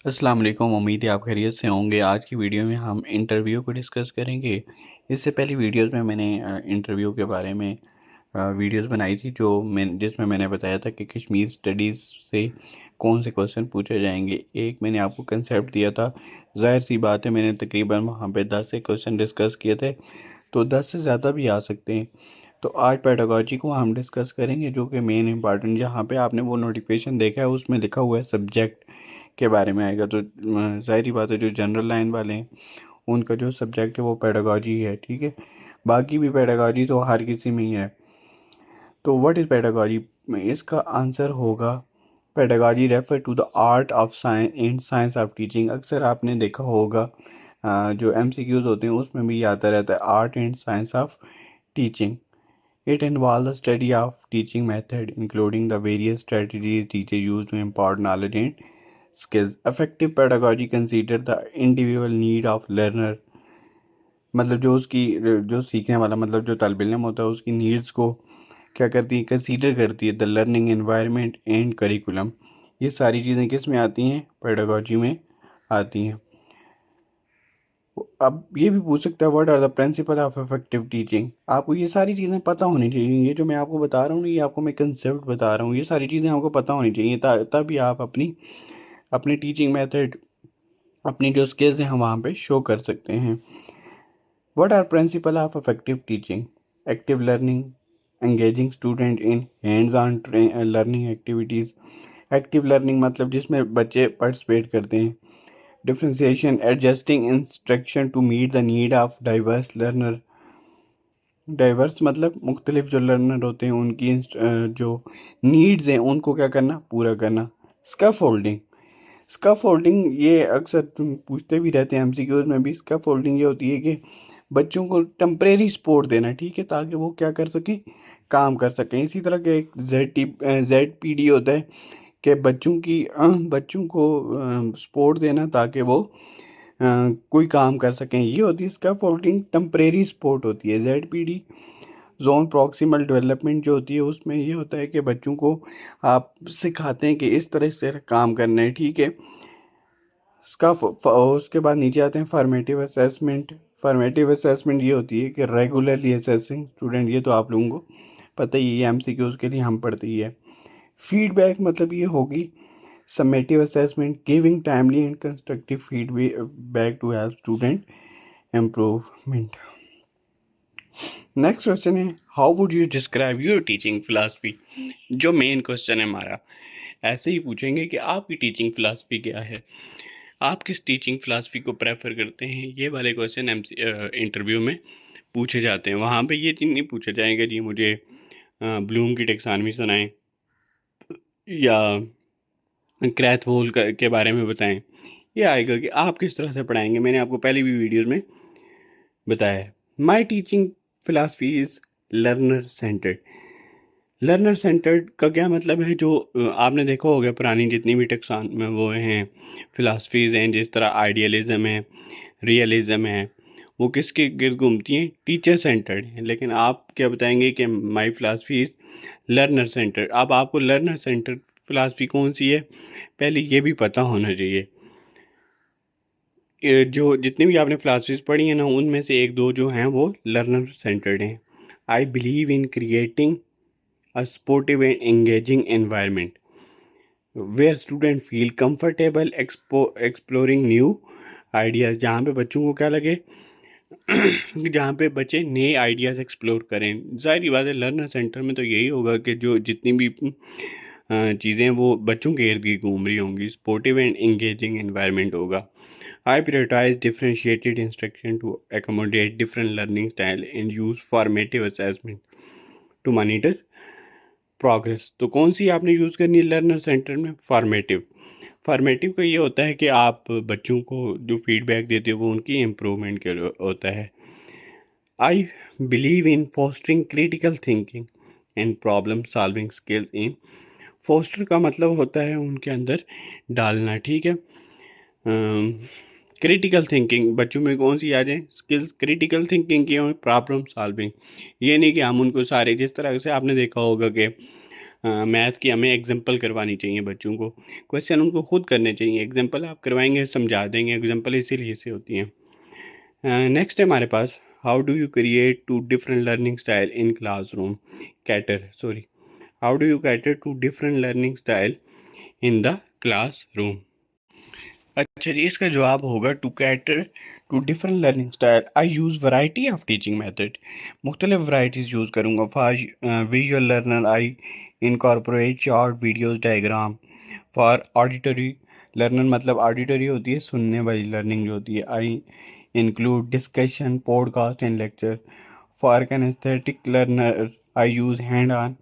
अस्सलाम वालेकुम। उम्मीद है आप खैरियत से होंगे। आज की वीडियो में हम इंटरव्यू को डिस्कस करेंगे। इससे पहले वीडियोस में मैंने इंटरव्यू के बारे में वीडियोस बनाई थी जिसमें मैंने बताया था कि कश्मीर स्टडीज़ से कौन से क्वेश्चन पूछे जाएंगे। एक मैंने आपको कंसेप्ट दिया था, जाहिर सी बात है मैंने तकरीबन वहाँ पे 10 से क्वेश्चन डिस्कस किए थे, तो 10 से ज़्यादा भी आ सकते हैं। तो आज पेडागोजी को हम डिस्कस करेंगे, जो कि मेन इंपॉर्टेंट, जहाँ पे आपने वो नोटिफिकेशन देखा है उसमें लिखा हुआ है सब्जेक्ट के बारे में आएगा। तो ज़ाहिर बात है जो जनरल लाइन वाले हैं उनका जो सब्जेक्ट है वो पेडागोजी है, ठीक है। बाकी भी पेडागोजी तो हर किसी में ही है। तो व्हाट इज़ पेडागोजी, इसका आंसर होगा pedagogy refer to the art of science and science of teaching. अक्सर आपने देखा होगा जो एमसीक्यूज होते हैं उसमें भी आता रहता है art and science of teaching. It involves the study of teaching method, including the various strategies teachers use to impart knowledge and skills. Effective pedagogy consider the individual need of learner, मतलब जो सीखने वाला, मतलब जो तालिब इल्म होता है उसकी नीड्स को क्या करती है, कंसीडर करती है। The learning environment and curriculum, ये सारी चीज़ें किस में आती हैं, पेडागोजी में आती हैं। अब ये भी पूछ सकता है what are the principle of effective teaching. आपको ये सारी चीज़ें पता होनी चाहिए। ये जो मैं आपको बता रहा हूँ ना, ये आपको मैं कंसेप्ट बता रहा हूँ, ये सारी चीज़ें आपको पता होनी चाहिए, तभी आप अपनी अपनी टीचिंग मेथड, अपनी जो स्किल्स हैं हम वहाँ पे शो कर सकते हैं। What are principle of effective teaching, active learning, engaging student in hands on learning activities. Active learning मतलब जिसमें बच्चे पार्टिसिपेट करते हैं। Differentiation, adjusting instruction to meet the need of diverse learner. Diverse मतलब मुख्तलिफ जो लर्नर होते हैं उनकी जो नीड्स हैं उनको क्या करना, पूरा करना। स्कैफोल्डिंग, स्कैफोल्डिंग ये अक्सर तुम पूछते भी रहते हैं एमसीक्यूज में भी। स्कैफोल्डिंग ये होती है कि बच्चों को टेम्परेरी सपोर्ट देना, ठीक है, ताकि वो क्या कर सकें, काम कर सकें। इसी तरह के एक ZPD होता है कि बच्चों को सपोर्ट देना ताकि वो कोई काम कर सकें, ये होती है स्कैफोल्डिंग। टेम्परेरी सपोर्ट होती है ZPD। जोन प्रॉक्सिमल डेवलपमेंट जो होती है उसमें ये होता है कि बच्चों को आप सिखाते हैं कि इस तरह से काम करना है, ठीक है। उसके बाद नीचे आते हैं फॉर्मेटिव असेसमेंट। फॉर्मेटिव असेसमेंट ये होती है कि रेगुलरली असेसिंग स्टूडेंट, ये तो आप लोगों को पता ही है, एमसीक्यूज के लिए हम पढ़ते ही है। फीडबैक मतलब ये होगी summative assessment, giving timely and constructive feedback to help student improvement. Next question है how would you describe your teaching philosophy. जो मेन क्वेश्चन है हमारा, ऐसे ही पूछेंगे कि आपकी टीचिंग फिलासफी क्या है, आप किस टीचिंग फिलासफी को प्रेफर करते हैं। ये वाले क्वेश्चन इंटरव्यू में पूछे जाते हैं। वहाँ पे ये चीज़ नहीं पूछा जाएगा जी मुझे ब्लूम की टेक्सानमी सुनाएं या क्रैथवोल के बारे में बताएं। ये आएगा कि आप किस तरह से पढ़ाएंगे। मैंने आपको पहले भी वीडियोस में बताया है। My teaching philosophy is learner centred. Learner centred का क्या मतलब है, जो आपने देखा होगा पुरानी जितनी भी टेक्सान में वो हैं फिलासफीज़ हैं, जिस तरह आइडियलिज़म है, रियलिज़म है, वो किसके गिर्द घूमती हैं, टीचर सेंटर्ड हैं। लेकिन आप क्या बताएंगे कि माई फिलासफी इज़ लर्नर सेंटर्ड। अब आपको लर्नर सेंटर्ड फिलासफी कौन सी है पहले ये भी पता होना चाहिए। जो जितनी भी आपने फिलासफीज पढ़ी हैं ना, उनमें से एक दो जो हैं वो लर्नर सेंटर्ड हैं। I believe in creating a supportive and engaging environment where student feel comfortable exploring new ideas. जहाँ पे बच्चों को क्या लगे जहाँ पे बच्चे नए आइडियाज़ एक्सप्लोर करें। ज़ाहिर बात है लर्नर सेंटर में तो यही होगा कि जो जितनी भी चीज़ें वो बच्चों के इर्द गिर्द घूम रही होंगी। सपोर्टिव एंड एंगेजिंग एनवायरनमेंट होगा। I prioritize differentiated instruction to accommodate different learning style and use formative assessment to monitor progress। तो कौन सी आपने यूज़ करनी है लर्नर सेंटर में, फॉर्मेटिव। फॉर्मेटिव का ये होता है कि आप बच्चों को जो फीडबैक देते हो वो उनकी इम्प्रूवमेंट के लिए होता है। I believe in fostering critical thinking and problem solving skills in. Foster का मतलब होता है उनके अंदर डालना, ठीक है। क्रिटिकल थिंकिंग बच्चों में कौन सी आ जाए, स्किल्स क्रिटिकल थिंकिंग की और प्रॉब्लम सॉल्विंग। ये नहीं कि हम उनको सारे, जिस तरह से आपने देखा होगा कि मैथ की हमें एग्जांपल करवानी चाहिए बच्चों को, क्वेश्चन उनको खुद करने चाहिए। एग्जांपल आप करवाएंगे समझा देंगे, एग्जांपल इसीलिए से होती हैं। नेक्स्ट है हमारे पास, how do you create to different learning style in classroom, how do you cater to different learning style in the classroom. अच्छा जी, इसका जवाब होगा to cater to different learning style I use variety of teaching method. मुख्तलिफ varieties use करूँगा। For visual learner I incorporate short videos diagram. For auditory learner मतलब auditory होती है सुनने वाली लर्निंग जो होती है, I include discussion podcast and lecture. For kinaesthetic learner I use hands on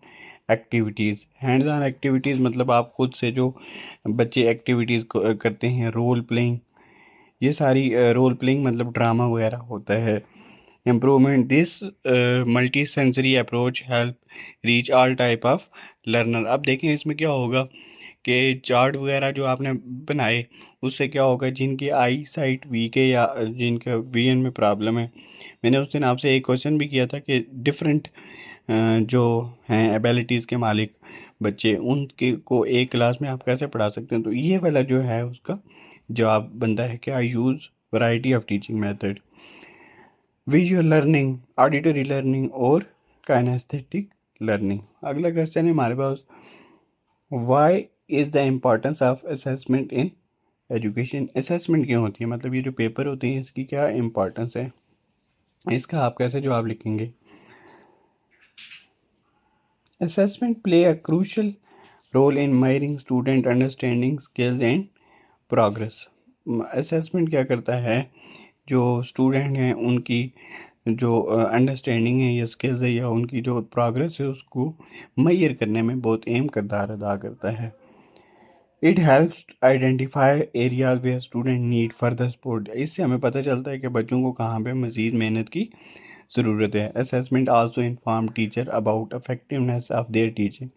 activities मतलब आप खुद से जो बच्चे एक्टिविटीज़ करते हैं, रोल प्लेइंग, ये सारी रोल प्लेइंग मतलब ड्रामा वगैरह होता है। Improvement this multi sensory approach help reach all type of learner. अब देखें इसमें क्या होगा कि चार्ट वगैरह जो आपने बनाए उससे क्या होगा, जिनकी आई साइट वीक है या जिनका विजन में प्रॉब्लम है। मैंने उस दिन आपसे एक क्वेश्चन भी किया था कि डिफरेंट जो हैं एबिलिटीज़ के मालिक बच्चे, उनके को एक क्लास में आप कैसे पढ़ा सकते हैं। तो ये वाला जो है उसका जवाब बनता है कि I use variety of teaching method, visual learning, auditory learning और काइनेस्थेटिक लर्निंग। अगला क्वेश्चन है हमारे पास, why is the importance of assessment in education. Assessment क्यों होती है, मतलब ये जो पेपर होते हैं इसकी क्या इम्पोर्टेंस है, इसका आप कैसे जवाब लिखेंगे। Assessment play a crucial role in measuring student understanding, skills and progress। Assessment क्या करता है, जो स्टूडेंट हैं उनकी जो अंडरस्टैंडिंग है या स्किल्स है या उनकी जो प्रोग्रेस है उसको मैयर करने में बहुत अहम किरदार अदा करता है। It helps identify areas where student need further support. इससे हमें पता चलता है कि बच्चों को कहाँ पे मज़ीद मेहनत की ज़रूरत है। Assessment also inform teacher about effectiveness of their teaching.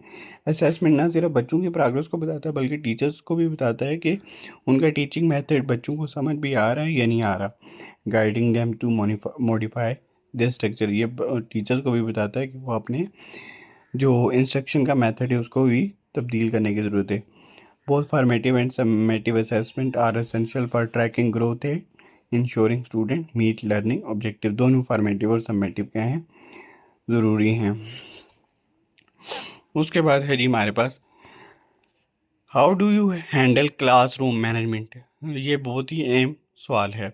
Assessment ना सिर्फ बच्चों की प्रोग्रेस को बताता है बल्कि टीचर्स को भी बताता है कि उनका टीचिंग मेथड बच्चों को समझ भी आ रहा है या नहीं आ रहा। Guiding them to modify this structure, ये टीचर्स को भी बताता है कि वो अपने जो इंस्ट्रक्शन का मेथड है उसको भी तब्दील करने की ज़रूरत है। Both formative and summative assessment are essential for tracking growth है ensuring student meet learning objective. दोनों फॉर्मेटिव और समेटिव क्या हैं, ज़रूरी हैं। उसके बाद है जी हमारे पास, how do you handle classroom management. ये बहुत ही अहम सवाल है।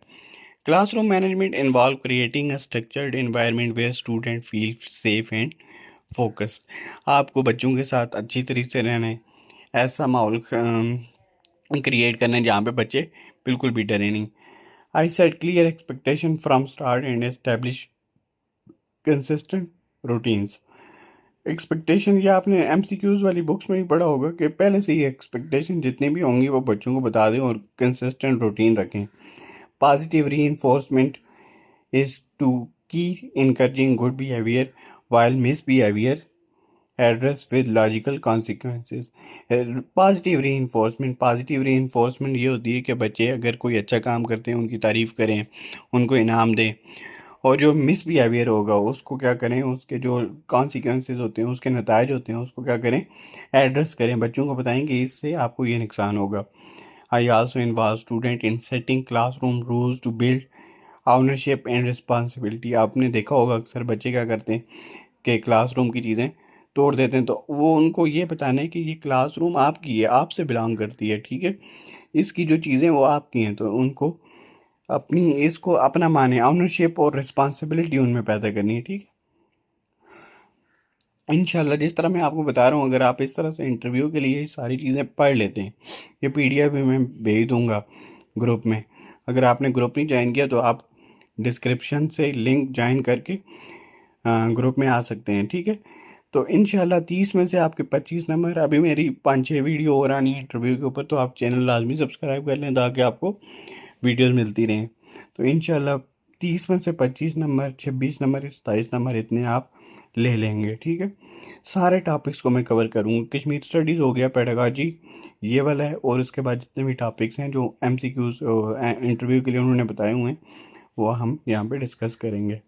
Classroom management involve creating a structured environment where student feel safe and focused. आपको बच्चों के साथ अच्छी तरीके से रहना है, ऐसा माहौल क्रिएट करना है जहाँ पे बच्चे बिल्कुल भी डरे नहीं। I set clear expectation from start and establish consistent routines. Expectation, ये आपने एमसीक्यूज वाली बुक्स में ही पढ़ा होगा कि पहले से ही एक्सपेक्टेशन जितनी भी होंगी वो बच्चों को बता दें और कंसिस्टेंट रूटीन रखें। पॉजिटिव रीइंफोर्समेंट इज़ टू की encouraging good behaviour while miss behaviour address with logical consequences. Positive reinforcement ये होती है कि बच्चे अगर कोई अच्छा काम करते हैं उनकी तारीफ़ करें, उनको इनाम दें, और जो मिस बिहेवियर होगा उसको क्या करें, उसके जो कॉन्सिक्वेंसेस होते हैं, उसके नतायज होते हैं, उसको क्या करें, एड्रेस करें, बच्चों को बताएं कि इससे आपको ये नुकसान होगा। I also involve student in setting classroom rules to build ownership and responsibility. आपने देखा होगा अक्सर बच्चे क्या करते हैं कि क्लासरूम की चीज़ें तोड़ देते हैं, तो वो उनको ये बताना है कि ये क्लासरूम आपकी है, आपसे बिलोंग करती है, ठीक है, इसकी जो चीज़ें वो आपकी हैं, तो उनको अपनी इसको अपना माने, ऑनरशिप और रिस्पॉन्सिबिलिटी उनमें पैदा करनी है, ठीक है। इंशाल्लाह जिस तरह मैं आपको बता रहा हूँ, अगर आप इस तरह से इंटरव्यू के लिए ये सारी चीज़ें पढ़ लेते हैं, ये पीडीएफ भी मैं भेज दूँगा ग्रुप में। अगर आपने ग्रुप नहीं ज्वाइन किया तो आप डिस्क्रिप्शन से लिंक ज्वाइन करके ग्रुप में आ सकते हैं, ठीक है। तो इंशाल्लाह 30 में से आपके 25 नंबर, अभी मेरी 5-6 वीडियो और आनी है इंटरव्यू के ऊपर, तो आप चैनल लाजमी सब्सक्राइब कर लें ताकि आपको वीडियोस मिलती रहें। तो इंशाल्लाह 30 में से 25 नंबर, 26 नंबर, 27 नंबर इतने आप ले लेंगे, ठीक है। सारे टॉपिक्स को मैं कवर करूँगा। कश्मीर स्टडीज़ हो गया, पेडागॉजी ये वाला है, और उसके बाद जितने भी टॉपिक्स हैं जो एमसीक्यूज इंटरव्यू के लिए उन्होंने बताए हुए हैं वो हम यहाँ पे डिस्कस करेंगे।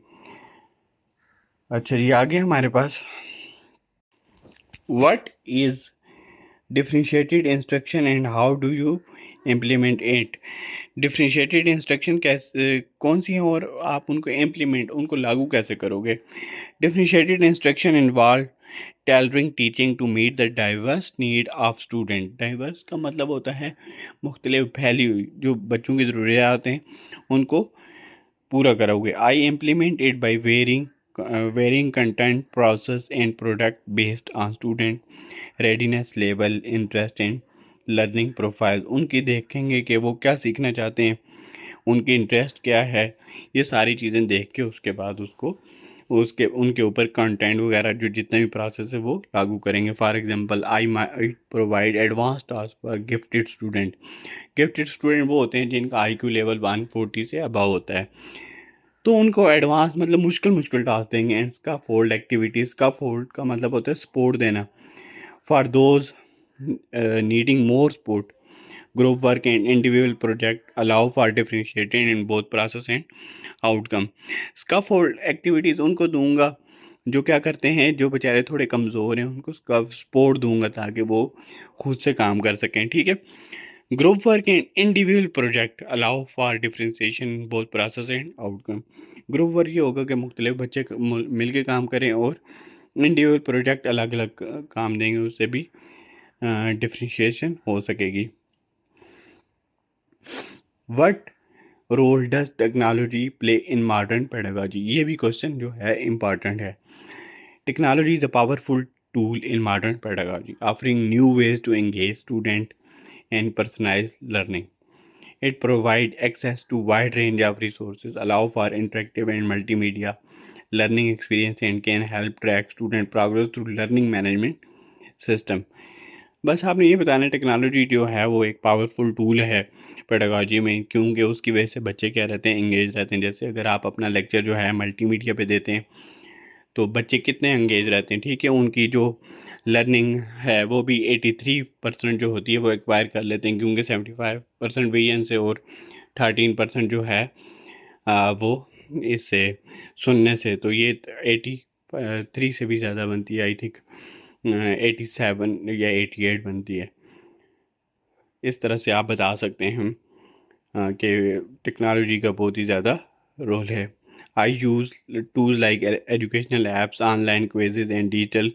अच्छा, ये आगे हमारे पास What is differentiated instruction and how do you implement it? Differentiated instruction कैसे कौन सी हैं और आप उनको लागू कैसे करोगे? Differentiated instruction involve tailoring teaching to meet the diverse need of student. Diverse का मतलब होता है मुख्तलिफ फैली हुई जो बच्चों की ज़रूरियात हैं उनको पूरा करोगे। I implement it by varying content process and product based on student readiness level interest and learning profile. उनकी देखेंगे कि वो क्या सीखना चाहते हैं, उनकी इंटरेस्ट क्या है, ये सारी चीज़ें देख के उसके बाद उसके उनके ऊपर कंटेंट वगैरह जो जितना भी प्रोसेस है वो लागू करेंगे। For example I provide advance task for gifted student. Gifted student वो होते हैं जिनका IQ लेवल 140 से अबव होता है, तो उनको एडवांस मतलब मुश्किल टास्क देंगे। एंड इसका फोल्ड एक्टिविटीज़ का फोल्ड का मतलब होता है सपोर्ट देना। For those needing more support group work and individual project allow for differentiated in both process and outcome. Scaffold activities उनको दूंगा जो क्या करते हैं, जो बेचारे थोड़े कमज़ोर हैं उनको सपोर्ट दूंगा ताकि वो खुद से काम कर सकें। ठीक है। Group work and individual project allow for differentiation both process and outcome. Group work ये होगा कि मुख्तलिफ बच्चे मिल के काम करें और इंडिविजुअल प्रोजेक्ट अलग अलग काम देंगे, उससे भी डिफ्रेंशिएशन हो सकेगी। What role does technology play in modern pedagogy? ये भी क्वेश्चन जो है इम्पॉर्टेंट है। Technology is a powerful tool in modern pedagogy offering new ways to engage student and personalize learning. It provides access to wide range of resources, allow for interactive and multimedia learning experience and can help track student progress through learning management system। बस आपने ये बताना है technology जो है वो एक powerful tool है पेडागॉजी में, क्योंकि उसकी वजह से बच्चे क्या रहते हैं, एंगेज रहते हैं। जैसे अगर आप अपना लेक्चर जो है मल्टीमीडिया पे देते हैं तो बच्चे कितने एंगेज रहते हैं। ठीक है। उनकी जो लर्निंग है वो भी 83% जो होती है वो एक्वायर कर लेते हैं, क्योंकि 75% विजन से और 13% जो है वो इससे सुनने से, तो ये 83 से भी ज़्यादा बनती है। आई थिंक 87 या 88 बनती है। इस तरह से आप बता सकते हैं हम कि टेक्नोलॉजी का बहुत ही ज़्यादा रोल है। I use tools like educational apps, online quizzes and digital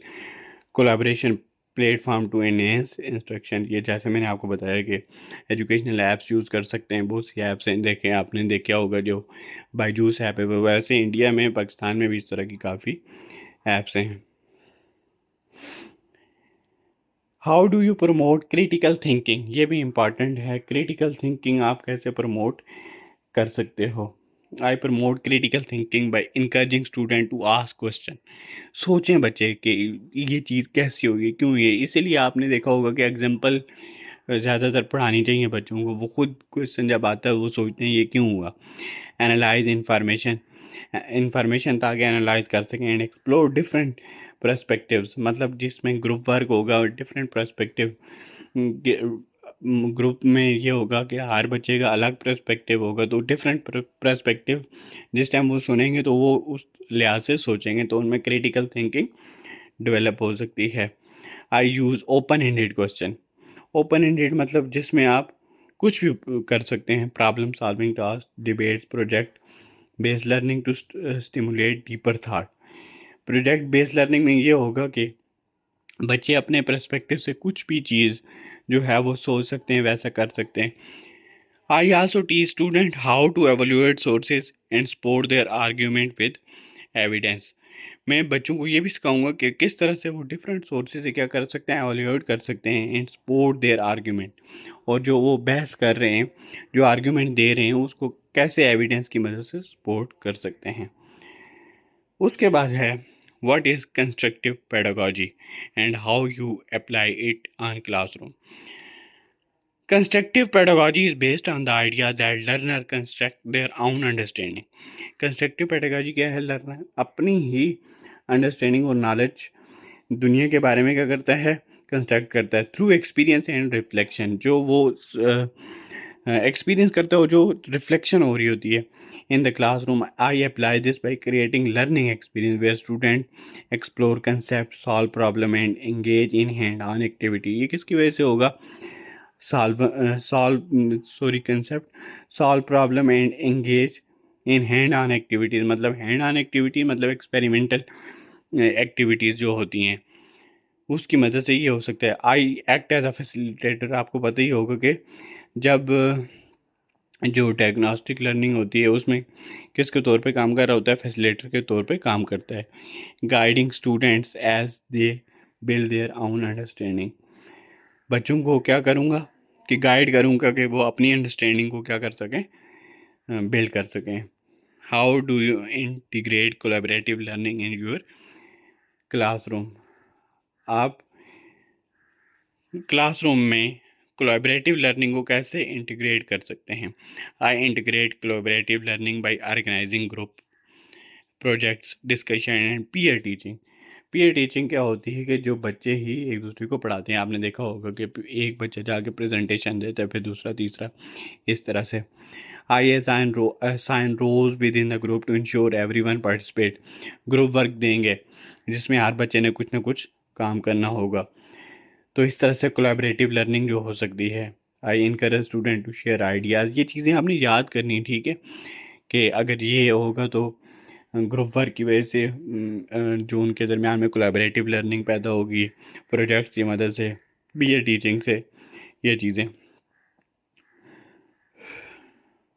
collaboration platform to enhance instruction. ये जैसे मैंने आपको बताया कि एजुकेशनल ऐप्स यूज़ कर सकते हैं, बहुत सी ऐप्स हैं, देखें आपने देखा होगा जो बायजूस ऐप है, वैसे इंडिया में पाकिस्तान में भी इस तरह की काफ़ी ऐप्स हैं। How do you promote critical thinking? ये भी इम्पॉर्टेंट है। क्रिटिकल थिंकिंग आप कैसे प्रमोट कर सकते हो? I promote critical thinking by encouraging student to ask question. सोचें बच्चे कि ये चीज़ कैसी होगी, क्यों ये। इसीलिए आपने देखा होगा कि एग्जाम्पल ज़्यादातर पढ़ानी चाहिए बच्चों को। वो खुद क्वेश्चन जब आता है वो सोचते हैं ये क्यों हुआ। एनालाइज इंफॉर्मेशन ताकि एनालाइज कर सकें एंड एक्सप्लोर डिफरेंट पर्सपेक्टिव्स, मतलब जिसमें ग्रुप वर्क होगा और डिफरेंट पर्सपेक्टिव ग्रुप में ये होगा कि हर बच्चे का अलग पर्सपेक्टिव होगा, तो डिफरेंट पर्सपेक्टिव जिस टाइम वो सुनेंगे तो वो उस लिहाज से सोचेंगे, तो उनमें क्रिटिकल थिंकिंग डेवलप हो सकती है। I use open ended question. Open ended मतलब जिसमें आप कुछ भी कर सकते हैं। Problem solving task, debates, project based learning to stimulate deeper thought. Project based learning में ये होगा कि बच्चे अपने पर्सपेक्टिव से कुछ भी चीज़ जो है वो सोच सकते हैं, वैसा कर सकते हैं। I also teach student how to evaluate sources and support their argument with evidence. मैं बच्चों को ये भी सिखाऊंगा कि किस तरह से वो डिफरेंट सोर्सेज से क्या कर सकते हैं, एवेल्यूएट कर सकते हैं एंड सपोर्ट देयर आर्ग्यूमेंट। और जो वो बहस कर रहे हैं, जो आर्ग्यूमेंट दे रहे हैं, उसको कैसे एविडेंस की मदद से सपोर्ट कर सकते हैं। उसके बाद है what is constructive pedagogy and how you apply it on classroom. Constructive pedagogy is based on the idea that learner construct their own understanding। Constructive pedagogy क्या है? लर्नर अपनी ही अंडरस्टैंडिंग और नॉलेज दुनिया के बारे में क्या करता है, कंस्ट्रक्ट करता है थ्रू एक्सपीरियंस एंड रिफ्लेक्शन। जो वो एक्सपीरियंस करते हो जो रिफ्लेक्शन हो रही होती है in the classroom. I apply this by creating learning experience where student explore concept, solve problem and engage in hand on activity. ये किसकी वजह से होगा? Concept, solve problem and engage in hand on activities. मतलब hand on activity मतलब experimental activities जो होती हैं उसकी मदद से ये हो सकता है। I act as a facilitator. आपको पता ही होगा कि जब जो डायग्नोस्टिक लर्निंग होती है उसमें किसके तौर पे काम कर रहा होता है? फैसिलिटेटर के तौर पे काम करता है। Guiding students as they build their own understanding. बच्चों को क्या करूँगा कि गाइड करूँगा कि वो अपनी अंडरस्टैंडिंग को क्या कर सकें, बिल्ड कर सकें। How do you integrate collaborative learning in your classroom? आप क्लासरूम में कोलैबोरेटिव लर्निंग को कैसे इंटीग्रेट कर सकते हैं? I integrate collaborative learning by organizing group projects, discussion and peer teaching. Peer teaching क्या होती है कि जो बच्चे ही एक दूसरे को पढ़ाते हैं। आपने देखा होगा कि एक बच्चा जाके प्रेजेंटेशन देता है, फिर दूसरा, तीसरा, इस तरह से। I assign roles within the group to ensure everyone participate. Group work देंगे जिसमें हर बच्चे ने कुछ ना कुछ काम करना होगा। तो इस तरह से कोलैबोरेटिव लर्निंग जो हो सकती है। I encourage student to share ideas. ये चीज़ें आपने याद करनी, ठीक है, कि अगर ये होगा तो ग्रुप वर्क की वजह से जो उनके दरमियान में कोलैबोरेटिव लर्निंग पैदा होगी प्रोजेक्ट्स की मदद से, पीयर टीचिंग से, ये चीज़ें।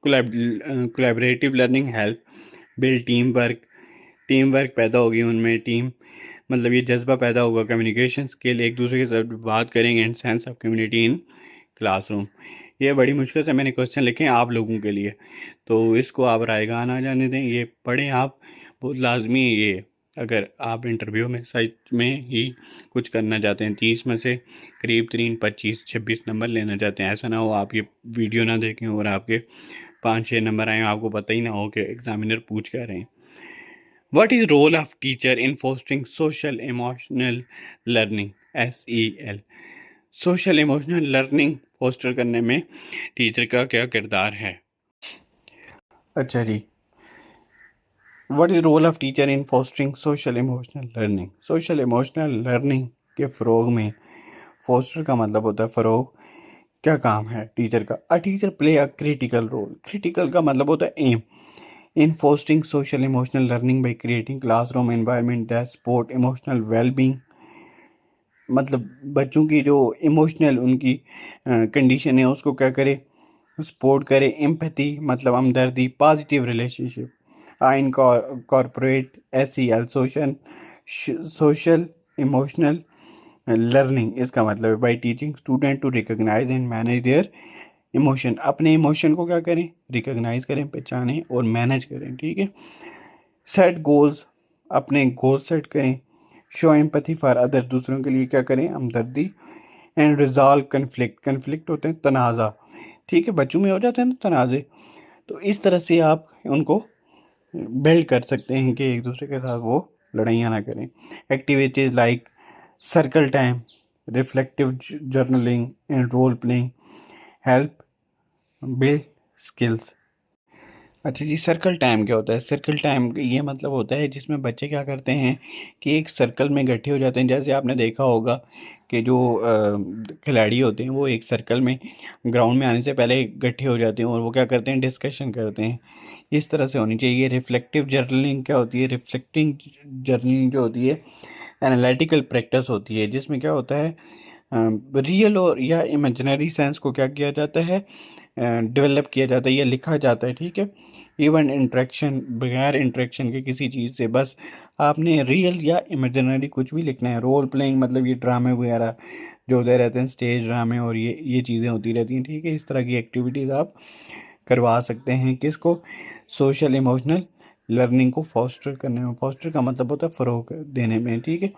Collaborative learning help build team work पैदा होगी उनमें। टीम मतलब ये जज्बा पैदा होगा, कम्युनिकेशन स्किल, एक दूसरे के साथ बात करेंगे, and sense of community in classroom. ये बड़ी मुश्किल से मैंने क्वेश्चन लिखे हैं आप लोगों के लिए, तो इसको आप रायगा ना जाने दें, ये पढ़ें आप, बहुत लाजमी है ये। अगर आप इंटरव्यू में सच में ही कुछ करना चाहते हैं, 30 में से करीब 25-26 नंबर लेना चाहते हैं, ऐसा ना हो आप ये वीडियो ना देखें और आपके 5-6 नंबर आए, आपको पता ही ना हो कि एग्जामिनर पूछ क्या रहे हैं। What is role of teacher in fostering social emotional learning? SEL। Social emotional learning foster करने में टीचर का क्या किरदार है? अच्छा जी, what is role of teacher in fostering social emotional learning? Social emotional learning के फ़रोग में, फोस्टर का मतलब होता है फ़रोग, क्या काम है टीचर का? A teacher play a critical role. Critical का मतलब होता है aim in fostering social emotional learning by creating classroom environment that support emotional wellbeing. मतलब बच्चों की जो इमोशनल उनकी कंडीशन है उसको क्या करे, सपोर्ट करे। एम्पैथी मतलब हमदर्दी, positive relationship. I corporate SEL social emotional learning, इसका मतलब है by teaching student to recognize and manage their emotion. अपने इमोशन को क्या करें, रिकॉग्नाइज करें, पहचानें और मैनेज करें, ठीक है। सेट गोल्स, अपने गोल सेट करें। शो एम्पैथी फॉर अदर, दूसरों के लिए क्या करें, हमदर्दी। एंड रिजॉल्व कन्फ्लिक्ट, कन्फ्लिक्ट होते हैं तनाज़ा, ठीक है, बच्चों में हो जाते हैं ना तनाज़े। तो इस तरह से आप उनको बिल्ड कर सकते हैं कि एक दूसरे के साथ वो लड़ाइयाँ ना करें। Activities like circle time, reflective journaling and role playing help build skills. अच्छा जी, सर्कल टाइम क्या होता है? सर्कल टाइम ये मतलब होता है जिसमें बच्चे क्या करते हैं कि एक सर्कल में इकट्ठे हो जाते हैं। जैसे आपने देखा होगा कि जो खिलाड़ी होते हैं वो एक सर्कल में ग्राउंड में आने से पहले इकट्ठे हो जाते हैं और वो क्या करते हैं, डिस्कशन करते हैं। इस तरह से होनी चाहिए। रिफ्लेक्टिव जर्नलिंग क्या होती है? रिफ्लेक्टिंग जर्नलिंग जो होती है एनालिटिकल प्रैक्टिस होती है, जिसमें क्या होता है रियल और या इमेजिनरी सेंस को क्या किया जाता है, डेवलप किया जाता है या लिखा जाता है, ठीक है। इवन इंट्रैक्शन, बगैर इंट्रैक्शन के किसी चीज़ से, बस आपने रियल या इमेजिनरी कुछ भी लिखना है। रोल प्लेइंग मतलब ये ड्रामे वगैरह जो होते रहते हैं, स्टेज ड्रामे, और ये चीज़ें होती रहती हैं, ठीक है। इस तरह की एक्टिविटीज़ आप करवा सकते हैं किसको, सोशल इमोशनल लर्निंग को फॉस्टर करने में। फॉस्टर का मतलब होता है फ़रोग देने में, ठीक है।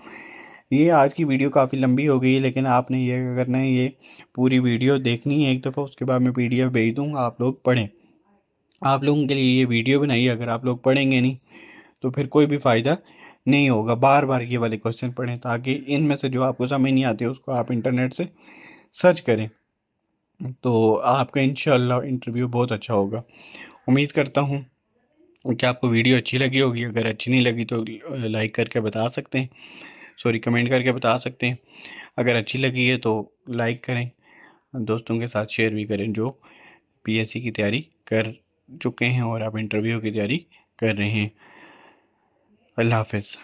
ये आज की वीडियो काफ़ी लंबी हो गई है, लेकिन आपने ये क्या करना है, ये पूरी वीडियो देखनी है एक दफ़ा, उसके बाद मैं PDF भेज दूँगा, आप लोग पढ़ें। आप लोगों के लिए ये वीडियो बनाई है, अगर आप लोग पढ़ेंगे नहीं तो फिर कोई भी फ़ायदा नहीं होगा। बार बार ये वाले क्वेश्चन पढ़ें ताकि इनमें से जो आपको समझ नहीं आते उसको आप इंटरनेट से सर्च करें। तो आपका इंशाल्लाह इंटरव्यू बहुत अच्छा होगा। उम्मीद करता हूँ कि आपको वीडियो अच्छी लगी होगी। अगर अच्छी नहीं लगी तो लाइक करके बता सकते हैं, सॉरी कमेंट करके बता सकते हैं। अगर अच्छी लगी है तो लाइक करें, दोस्तों के साथ शेयर भी करें जो पीएससी की तैयारी कर चुके हैं और आप इंटरव्यू की तैयारी कर रहे हैं। अल्लाह हाफ़िज़।